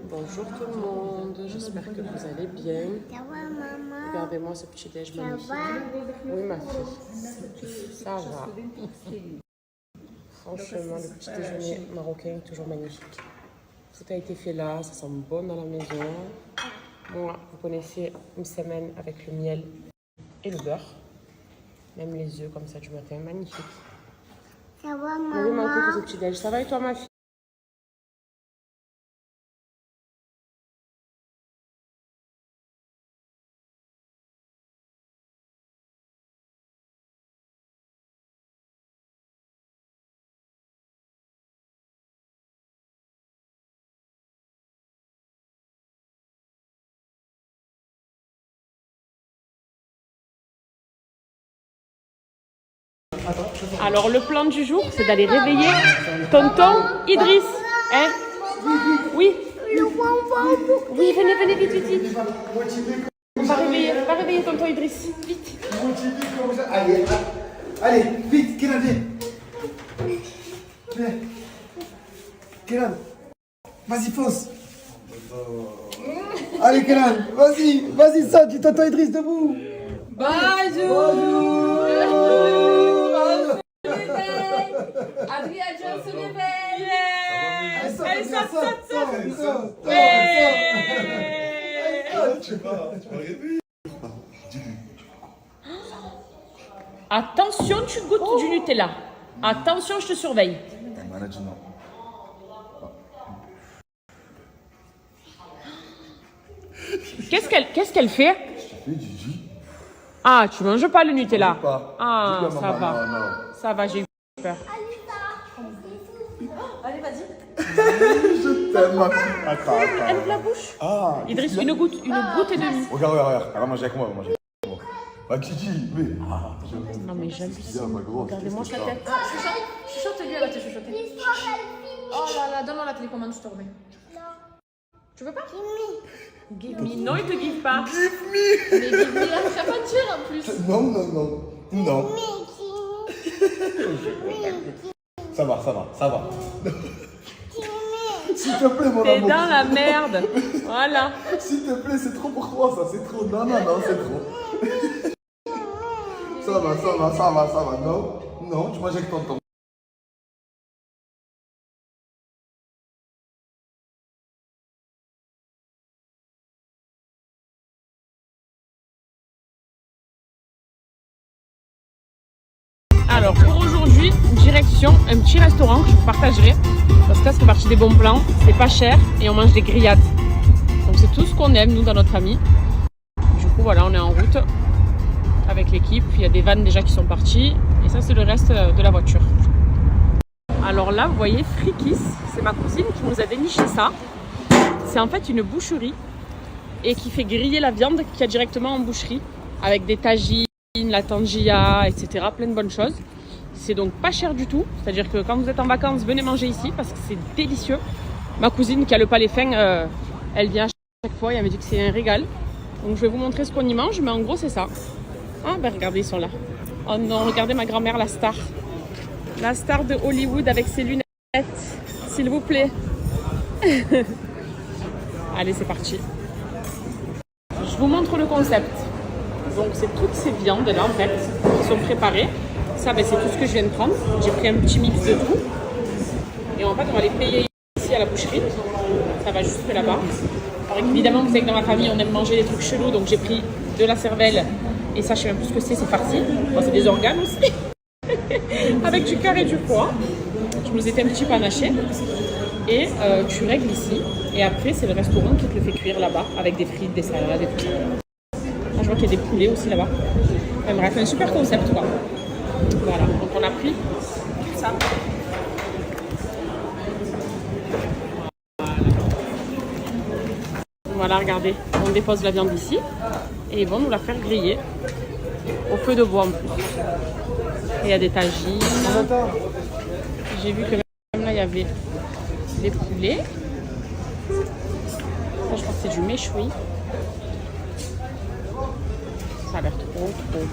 Bonjour tout le monde, j'espère que vous allez bien. Ça va, maman? Regardez-moi ce petit déj magnifique. Ça va? Oui ma fille, ça va. Franchement, le petit déjeuner marocain est toujours magnifique. Tout a été fait là, ça sent bon dans la maison. Moi, vous connaissez une semaine avec le miel et le beurre. Même les œufs comme ça du matin, magnifique. Ça va, On veut manquer maman? tout ce petit déj. Ça va et toi ma fille? Alors le plan du jour, c'est d'aller réveiller tonton Idriss. Hein? Oui? Oui, venez, vite, vite. On va réveiller tonton Idriss. Vite. Allez, vite, Kenan, viens. Kenan, vas-y, fonce. Allez, Kenan, vas-y, ça, tu t'entends Idriss debout. Bonjour. Adrien se réveille. Allez, saute. Tu vas rêver. Attention, tu goûtes du Nutella. Attention, je te surveille. Management. Qu'est-ce qu'elle fait? Tu fais Gigi. Ah, tu manges pas le Nutella? Pas. Ah, Dis-le à ça maman, va. non. Ça va, j'ai eu peur. Allez, vas-y. Je t'aime, ma fille. Attends. Elle ouvre la bouche. Ah, Idriss, une goutte et demie. Regarde. Elle va manger avec moi, elle va manger avec moi. Bah, Gigi, mais. Non mais j'aime Viens, ma grosse. Regardez-moi sa tête. Chuchote-lui, elle va te chuchoter. Oh là là, donne-moi la télécommande, je te remets. Tu veux pas? Give me. Non, il te give pas. Mais give me la créature en plus. Non. Ça va. S'il te plaît, mon T'es amour. dans la merde. Voilà. S'il te plaît, c'est trop pour toi, ça, c'est trop. Non, c'est trop. Ça va. Non, tu manges avec tonton. Alors pour aujourd'hui, direction un petit restaurant que je vous partagerai. Parce que ça fait partie des bons plans. C'est pas cher et on mange des grillades. Donc c'est tout ce qu'on aime nous dans notre famille. Du coup voilà, on est en route avec l'équipe. Il y a des vannes déjà qui sont parties. Et ça c'est le reste de la voiture. Alors là vous voyez Frikis, c'est ma cousine qui nous a déniché ça. C'est en fait une boucherie et qui fait griller la viande qu'il y a directement en boucherie. Avec des tagines, la tangia, etc. Plein de bonnes choses. C'est donc pas cher du tout. C'est-à-dire que quand vous êtes en vacances, venez manger ici parce que c'est délicieux. Ma cousine qui a le palais fin, elle vient à chaque fois et elle me dit que c'est un régal. Donc je vais vous montrer ce qu'on y mange, mais en gros c'est ça. Ah ben regardez, ils sont là. Oh non, regardez ma grand-mère, la star. La star de Hollywood avec ses lunettes. S'il vous plaît. Allez, c'est parti. Je vous montre le concept. Donc c'est toutes ces viandes là en fait qui sont préparées. Ça ben, c'est tout ce que je viens de prendre. J'ai pris un petit mix de tout. Et en fait on va les payer ici à la boucherie. Ça va jusque là-bas. Alors évidemment vous savez que dans ma famille on aime manger des trucs chelous. Donc j'ai pris de la cervelle. Et ça je sais même plus ce que c'est farci. Bon, c'est des organes aussi. Avec du cœur et du foie. Je nous étais un petit panaché. Et tu règles ici. Et après c'est le restaurant qui te le fait cuire là-bas. Avec des frites, des salades et tout ça. Je vois qu'il y a des poulets aussi là-bas. Enfin, bref, un super concept quoi. Voilà, donc on a pris tout ça. Voilà, regardez, on dépose la viande ici et ils vont nous la faire griller au feu de bois en plus. Et il y a des tagines. J'ai vu que même là il y avait des poulets. Ça, je crois que c'est du méchoui. Ça a l'air trop bon.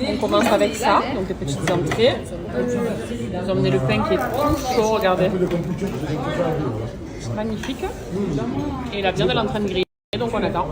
On commence avec ça, donc des petites entrées. Vous emmenez le pain qui est tout chaud, regardez. magnifique. Et la viande elle est en train de griller, donc on attend.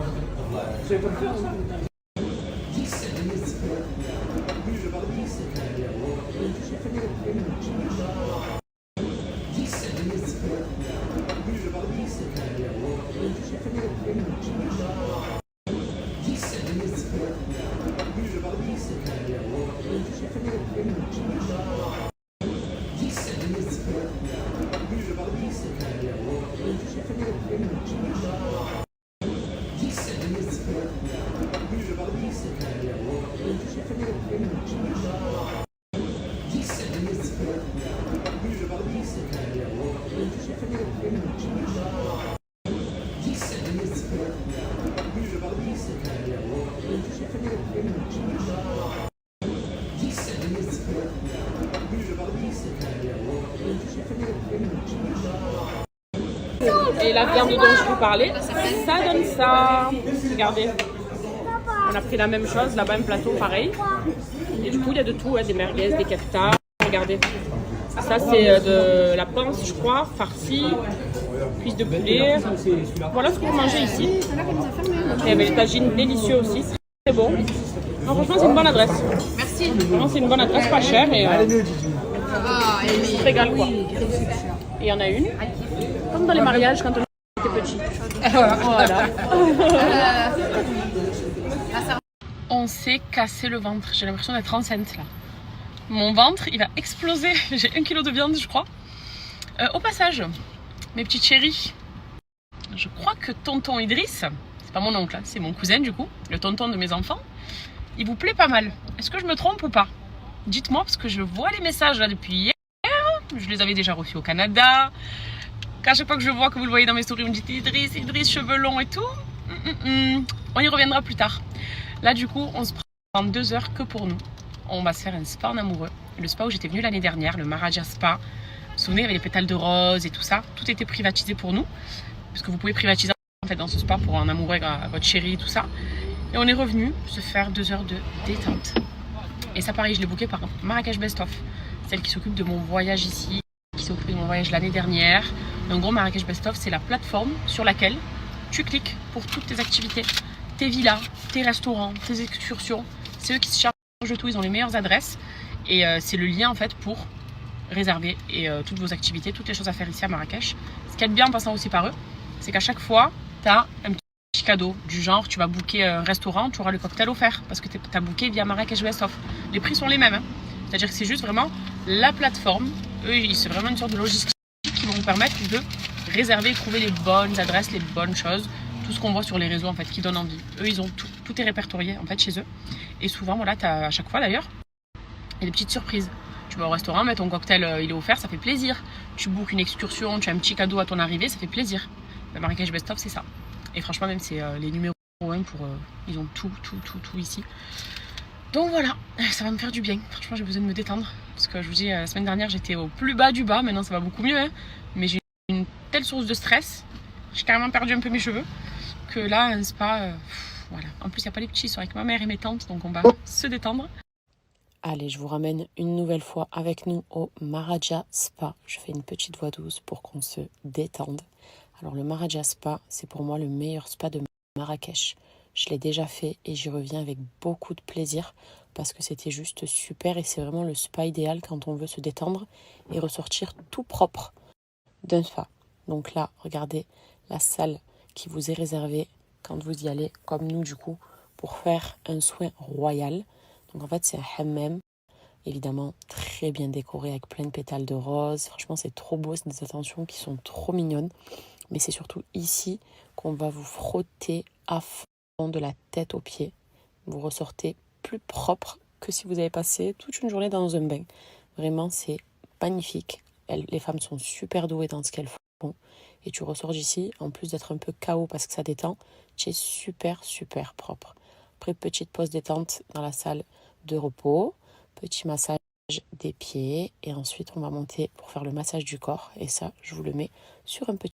Et la viande dont je vous parlais, ça donne ça. Regardez. On a pris la même chose, là-bas un plateau pareil. Et du coup, il y a de tout, hein, des merguez, des kefta. Regardez. Ça, c'est de la panse, je crois, farcie, cuisse de poulet. Voilà ce qu'on mangeait ici. Il y avait les tagines délicieux aussi, c'est très bon. Non, franchement, c'est une bonne adresse. Merci. Vraiment, c'est une bonne adresse, pas chère. Et on se régale, quoi. Et il y en a une, comme dans les mariages quand on était petit. Voilà. On s'est cassé le ventre. J'ai l'impression d'être enceinte là. Mon ventre, il va exploser. J'ai 1 kilo de viande, je crois. Au passage, mes petites chéries, je crois que tonton Idriss, c'est pas mon oncle, hein, c'est mon cousin du coup, le tonton de mes enfants, il vous plaît pas mal. Est-ce que je me trompe ou pas? Dites-moi, parce que je vois les messages là depuis hier. Je les avais déjà reçus au Canada. À chaque fois que je vois que vous le voyez dans mes stories, vous me dites Idriss, cheveux longs et tout. On y reviendra plus tard. Là, du coup, on se prend 2 heures que pour nous. On va se faire un spa en amoureux. Le spa où j'étais venue l'année dernière, le Maharaja Spa. Vous vous souvenez, il y avait les pétales de rose et tout ça. Tout était privatisé pour nous. Parce que vous pouvez privatiser en fait dans ce spa pour un amoureux à votre chérie et tout ça. Et on est revenu se faire 2 heures de détente. Et ça, pareil, je l'ai booké par Marrakech Best Of. Celle qui s'occupe de mon voyage ici, qui s'est occupée de mon voyage l'année dernière. En gros, Marrakech Best Of, c'est la plateforme sur laquelle tu cliques pour toutes tes activités. Tes villas, tes restaurants, tes excursions. C'est eux qui se chargent de tout, ils ont les meilleures adresses. Et c'est le lien en fait pour réserver et toutes vos activités, toutes les choses à faire ici à Marrakech. Ce qui est bien en passant aussi par eux, c'est qu'à chaque fois, tu as un petit cadeau du genre, tu vas booker un restaurant, tu auras le cocktail offert parce que tu as booké via Marrakech Best Of. Les prix sont les mêmes, hein. C'est-à-dire que c'est juste vraiment la plateforme. Eux, c'est vraiment une sorte de logistique qui vont vous permettre de réserver, trouver les bonnes adresses, les bonnes choses, tout ce qu'on voit sur les réseaux en fait qui donne envie. Eux, ils ont tout est répertorié en fait chez eux. Et souvent, voilà, à chaque fois d'ailleurs, il y a des petites surprises. Tu vas au restaurant, mais ton cocktail il est offert, ça fait plaisir. Tu bookes une excursion, tu as un petit cadeau à ton arrivée, ça fait plaisir. Le Marrakech Best Of, c'est ça. Et franchement, même c'est les numéros 1 pour. Ils ont tout ici. Donc voilà, ça va me faire du bien. Franchement, j'ai besoin de me détendre. Parce que je vous dis, la semaine dernière, j'étais au plus bas du bas. Maintenant, ça va beaucoup mieux. Hein. Mais j'ai une telle source de stress. J'ai carrément perdu un peu mes cheveux. Que là, un spa, voilà. En plus, il n'y a pas les petits, ils sont avec ma mère et mes tantes. Donc on va se détendre. Allez, je vous ramène une nouvelle fois avec nous au Maharaja Spa. Je fais une petite voix douce pour qu'on se détende. Alors le Maharaja Spa, c'est pour moi le meilleur spa de Marrakech. Je l'ai déjà fait et j'y reviens avec beaucoup de plaisir parce que c'était juste super et c'est vraiment le spa idéal quand on veut se détendre et ressortir tout propre d'un spa. Donc là, regardez la salle qui vous est réservée quand vous y allez, comme nous du coup, pour faire un soin royal. Donc en fait, c'est un hammam, évidemment très bien décoré avec plein de pétales de rose. Franchement, c'est trop beau, c'est des attentions qui sont trop mignonnes. Mais c'est surtout ici qu'on va vous frotter à fond de la tête aux pieds. Vous ressortez plus propre que si vous avez passé toute une journée dans un bain. Vraiment, c'est magnifique. Les femmes sont super douées dans ce qu'elles font. Et tu ressors d'ici, en plus d'être un peu KO parce que ça détend, tu es super propre. Après, petite pause détente dans la salle de repos, petit massage des pieds et ensuite on va monter pour faire le massage du corps et ça, je vous le mets sur un petit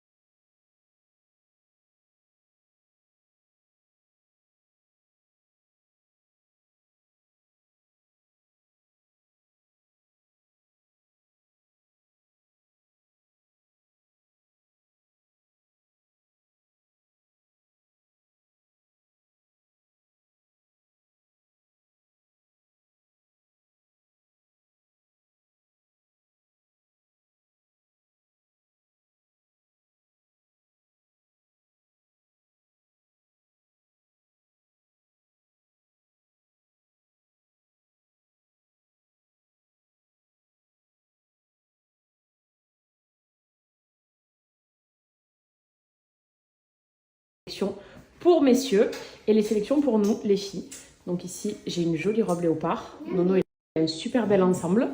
sélections pour messieurs et les sélections pour nous, les filles. Donc ici, j'ai une jolie robe léopard. Nono a un super bel ensemble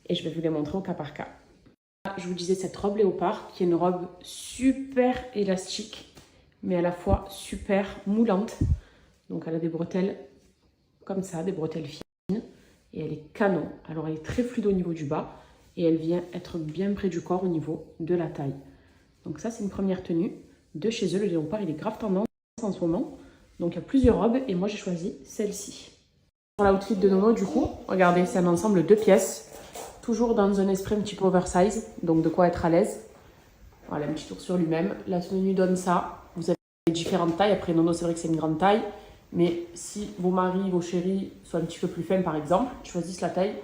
et je vais vous les montrer au cas par cas. Je vous disais cette robe léopard qui est une robe super élastique mais à la fois super moulante. Donc elle a des bretelles comme ça, des bretelles fines et elle est canon. Alors elle est très fluide au niveau du bas et elle vient être bien près du corps au niveau de la taille. Donc ça c'est une première tenue de chez eux. Le léopard il est grave tendance en ce moment. Donc il y a plusieurs robes et moi j'ai choisi celle-ci. Pour l'outfit de Nono du coup, regardez, c'est un ensemble de pièces. Toujours dans un esprit un petit peu oversize, donc de quoi être à l'aise. Voilà, un petit tour sur lui-même. La tenue donne ça. Vous avez différentes tailles. Après, Nono, c'est vrai que c'est une grande taille. Mais si vos maris, vos chéris sont un petit peu plus fins, par exemple, choisissent la taille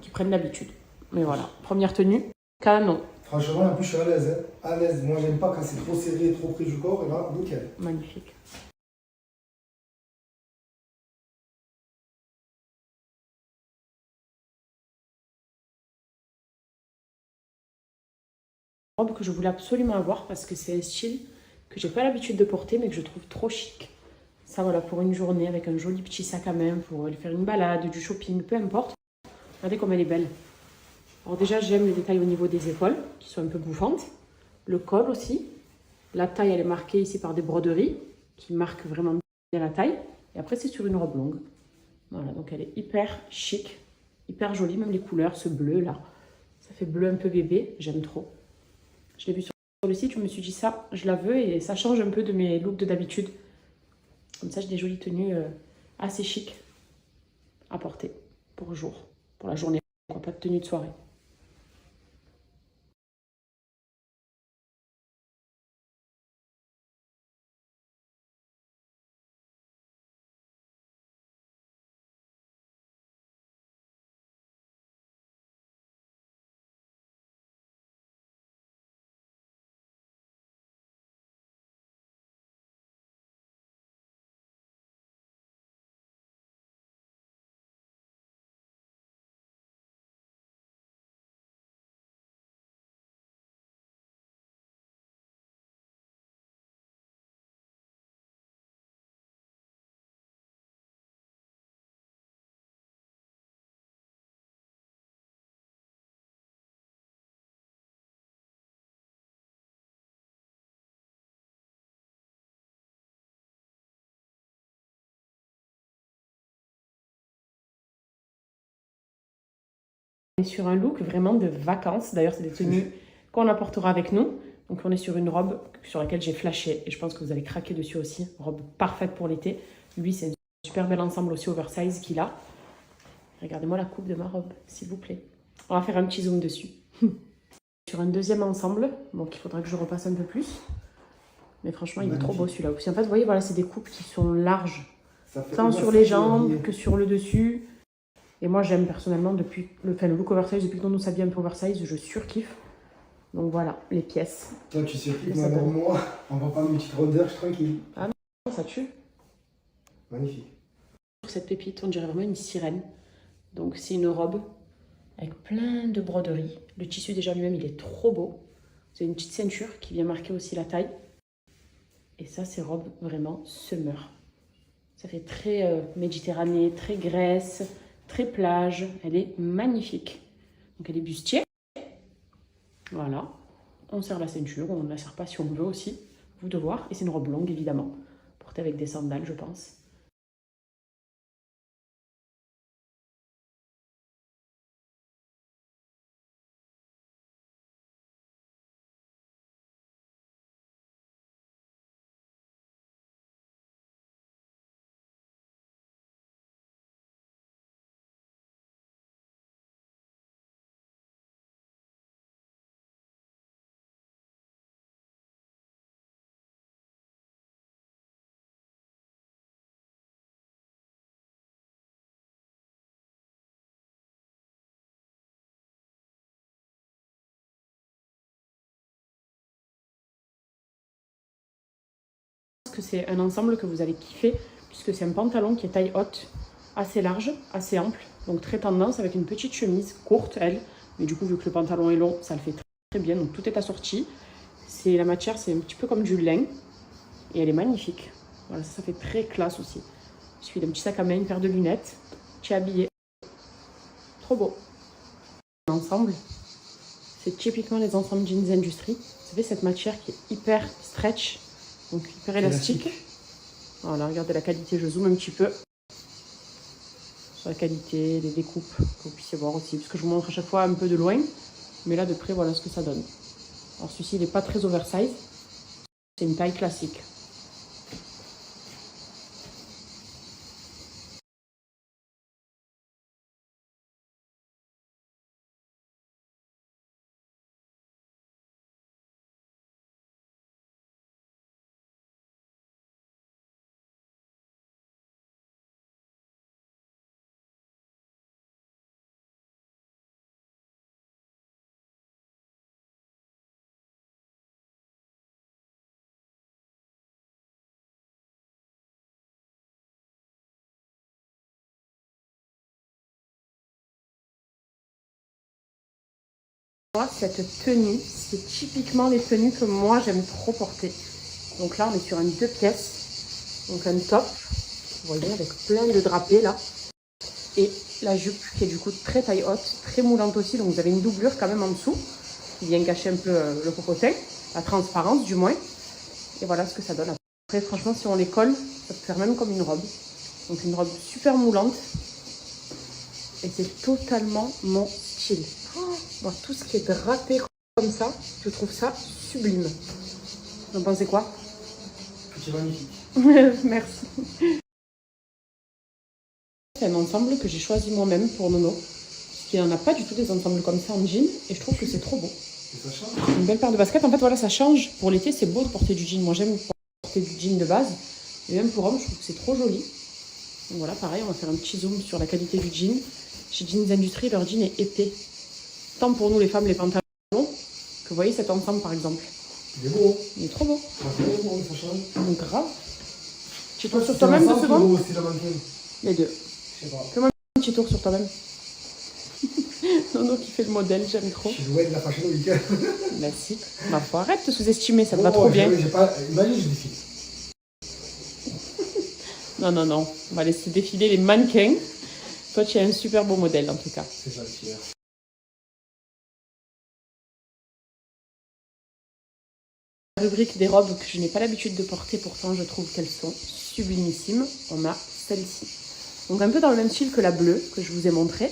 qu'ils prennent d'habitude. Mais voilà, première tenue, canon. Franchement, en plus, je suis à l'aise. Hein. À l'aise. Moi, j'aime pas quand c'est trop serré, trop près du corps. Et là, nickel. Magnifique. Robe que je voulais absolument avoir parce que c'est un style que j'ai pas l'habitude de porter mais que je trouve trop chic. Ça voilà, pour une journée avec un joli petit sac à main pour aller faire une balade, du shopping, peu importe. Regardez comme elle est belle. Alors déjà j'aime les détails au niveau des épaules qui sont un peu bouffantes. Le col aussi. La taille elle est marquée ici par des broderies qui marquent vraiment bien la taille. Et après c'est sur une robe longue. Voilà, donc elle est hyper chic, hyper jolie, même les couleurs, ce bleu là. Ça fait bleu un peu bébé, j'aime trop. Je l'ai vu sur le site, je me suis dit ça, je la veux et ça change un peu de mes looks de d'habitude. Comme ça, j'ai des jolies tenues assez chic à porter pour la journée. Pas de tenue de soirée. On est sur un look vraiment de vacances. D'ailleurs, c'est des tenues qu'on apportera avec nous. Donc, on est sur une robe sur laquelle j'ai flashé. Et je pense que vous allez craquer dessus aussi. Robe parfaite pour l'été. Lui, c'est un super bel ensemble aussi oversize qu'il a. Regardez-moi la coupe de ma robe, s'il vous plaît. On va faire un petit zoom dessus. Sur un deuxième ensemble. Donc, il faudra que je repasse un peu plus. Mais franchement, il est trop beau celui-là aussi. En fait, vous voyez, voilà, c'est des coupes qui sont larges. Tant sur les jambes que sur le dessus. Et moi, j'aime personnellement depuis le look oversize, depuis que nous s'habille un peu oversize, je surkiffe. Donc voilà, les pièces. Toi, tu sais plus, alors moi, on va prendre une petite rondeur, je suis tranquille. Ah non, ça tue. Magnifique. Sur cette pépite, on dirait vraiment une sirène. Donc c'est une robe avec plein de broderies. Le tissu déjà lui-même, il est trop beau. C'est une petite ceinture qui vient marquer aussi la taille. Et ça, c'est robe vraiment summer. Ça fait très Méditerranée, très Grèce. Très plage, elle est magnifique. Donc elle est bustier. Voilà. On serre la ceinture, on ne la serre pas si on veut aussi. Vous de voir. Et c'est une robe longue évidemment. Portée avec des sandales je pense. Que c'est un ensemble que vous allez kiffer puisque c'est un pantalon qui est taille haute, assez large, assez ample, donc très tendance avec une petite chemise courte elle, mais du coup vu que le pantalon est long, ça le fait très, très bien, donc tout est assorti. C'est la matière, c'est un petit peu comme du lin Et elle est magnifique. Voilà, ça fait très classe aussi. Il suffit d'un petit sac à main, une paire de lunettes, petit habillé. Trop beau. L'ensemble, c'est typiquement les ensembles jeans industrie. Vous savez, cette matière qui est hyper stretch, donc hyper élastique. Voilà, regardez la qualité, je zoome un petit peu sur la qualité, les découpes, que vous puissiez voir aussi. Parce que je vous montre à chaque fois un peu de loin, mais là de près, voilà ce que ça donne. Alors celui-ci, il n'est pas très oversize, c'est une taille classique. Cette tenue, c'est typiquement les tenues que moi j'aime trop porter. Donc là, on est sur un 2 pièces, donc un top, vous voyez, avec plein de drapés là. Et la jupe qui est du coup très taille haute, très moulante aussi, donc vous avez une doublure quand même en dessous, qui vient cacher un peu le popotin, la transparence du moins. Et voilà ce que ça donne. Après, franchement, si on les colle, ça peut faire même comme une robe. Donc une robe super moulante. Et c'est totalement mon style. Moi, tout ce qui est drapé comme ça, je trouve ça sublime. Vous en pensez quoi? C'est magnifique. Merci. C'est un ensemble que j'ai choisi moi-même pour Nono. Parce qu'il n'y en a pas du tout des ensembles comme ça en jean. Et je trouve que c'est trop beau. Et ça change. Une belle paire de baskets. En fait, voilà, ça change. Pour l'été, c'est beau de porter du jean. Moi, j'aime porter du jean de base. Et même pour homme, je trouve que c'est trop joli. Donc voilà, pareil, on va faire un petit zoom sur la qualité du jean. Chez Jeans Industrie, leur jean est épais. Tant pour nous les femmes, les pantalons, que vous voyez cet ensemble par exemple. Il est beau. Il est trop beau. Ça change. Donc grave. Tu tours sur toi-même 2 secondes? Aussi, la mannequin. Les deux. Je sais pas. Fais-moi un petit tour sur toi-même. Nono qui fait le modèle, j'aime trop. Je suis douée de la fashion week. Merci. Ma foi, arrête de te sous-estimer, ça te va trop bien. J'ai pas... Imagine, je défile. Non, non, non. On va laisser défiler les mannequins. Toi, tu es un super beau modèle en tout cas. C'est gentil. La rubrique des robes que je n'ai pas l'habitude de porter, pourtant je trouve qu'elles sont sublimissimes. On a celle-ci. Donc un peu dans le même style que la bleue que je vous ai montré.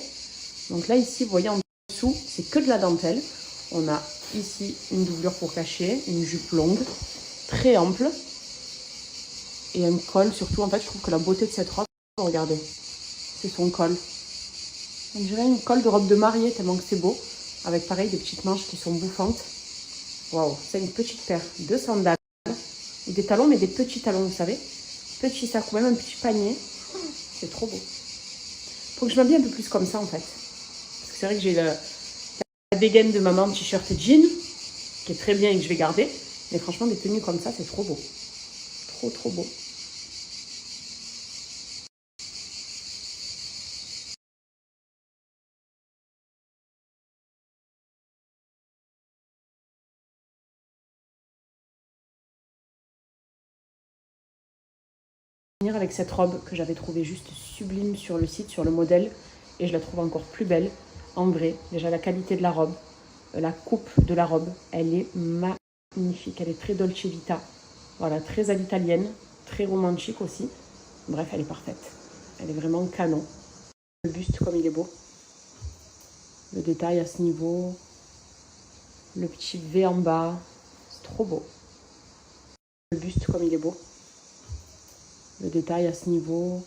Donc là ici, vous voyez en dessous, c'est que de la dentelle. On a ici une doublure pour cacher, une jupe longue, très ample. Et un col surtout. En fait, je trouve que la beauté de cette robe, regardez, c'est son col. On dirait une col de robe de mariée tellement que c'est beau. Avec pareil des petites manches qui sont bouffantes. Waouh, c'est une petite paire de sandales. Ou des talons, mais des petits talons, vous savez. Petit sac ou même un petit panier. C'est trop beau. Faut que je m'habille un peu plus comme ça en fait. Parce que c'est vrai que j'ai la dégaine de maman de t-shirt et jean, qui est très bien et que je vais garder. Mais franchement, des tenues comme ça, c'est trop beau. Trop, trop beau. Avec cette robe que j'avais trouvée juste sublime sur le site, sur le modèle, et je la trouve encore plus belle en vrai. Déjà la qualité de la robe, la coupe de la robe, elle est magnifique, elle est très Dolce Vita, voilà, très à l'italienne, très romantique aussi. Bref, elle est parfaite, elle est vraiment canon. Le buste comme il est beau, le détail à ce niveau, le petit V en bas, c'est trop beau. Le buste comme il est beau. Le détail à ce niveau,